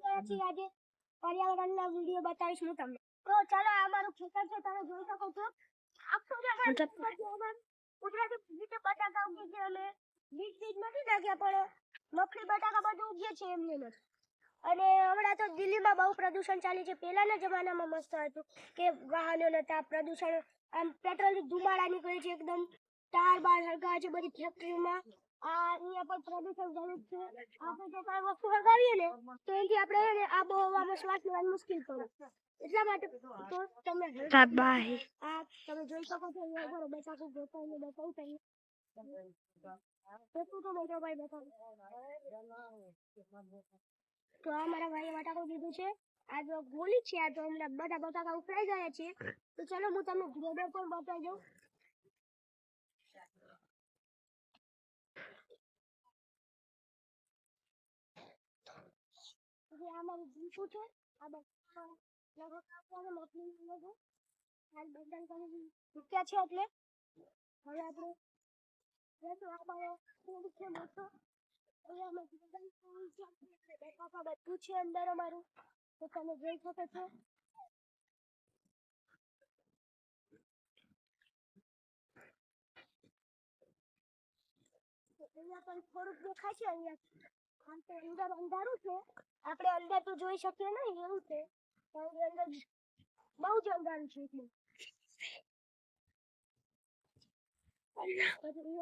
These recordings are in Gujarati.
ગયા છીએ આજે પર્યાવરણના વિડીયો બતાવીશ હું તમને. તો ચાલો આ અમારું ખેતર છે, તમે જોઈ શકો છો. આખું કુદરતી રીતે બટાકા ઉગે છે. અમે બીજ નથી નાખ્યા, પણ મફળી બટાકા બધું ઉગે છે એમને જ. અને હમણાં તો દિલ્હીમાં બહુ પ્રદૂષણ ચાલે છે. પહેલાના જમાનામાં મસ્ત હતું કે વાહનો નતા, પ્રદૂષણ આમ પેટ્રોલની ધુમાડા નીકળે છે, એકદમ ટાર બાર હળગાવે છે બધી ફેક્ટરીમાં. અહીંયા પણ પ્રદૂષણ ઘણું છે. આપણે જો કાંઈ વસ્તુ હળગાવીએ ને તો એનાથી આપણે આબોહવામાં શ્વાસ લેવાનું મુશ્કેલ પડે. એટલા માટે તો તમે આ તમે જોઈ શકો છો. અહીંયા બટાકું ગોતાઈને બતાવું તમને. તો આ મારા ભાઈએ બટાકું દીધું છે. આ જો ગોલી છે, આ તો હમણાં બધા બટાકા ઉકળાઈ ગયા છે. તો ચલો હું તમને ગ્રેડર પણ બતાવી દઉં. આ મારું જીપું છે. આ મૂક્યા છે એટલે હવે આપણે બધું છે અંદર અમારું. તો તમે જોઈ શકો છો. અહીંયા પણ થોડુંક દેખાય છે. અહીંયા અંદર અંધારું છે, આપણે અંદર તો જોઈ શકીએ નહીં એવું છે. અંદર બહુ જ અંધારું છે એટલે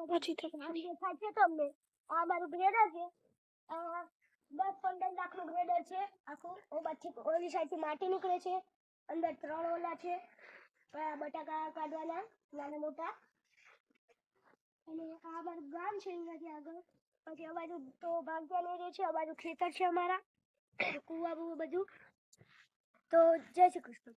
પછી દેખાય છે તમને. આ મારું ગ્રેડર છે. 10-15 લાખનું ગ્રેડર છે આખું. ઓલી સાઈડથી માટી નીકળે છે. અંદર 3 ઓલા છે બટાકા કાઢવાના નાના મોટા. અને આ અમારું ગામ છે અહીંયાથી આગળ. પછી અમારે તો ભાગ્યાનો એરિયા છે, અમારું ખેતર છે અમારા, કુવા બુવા બધું. તો જય શ્રી કૃષ્ણ.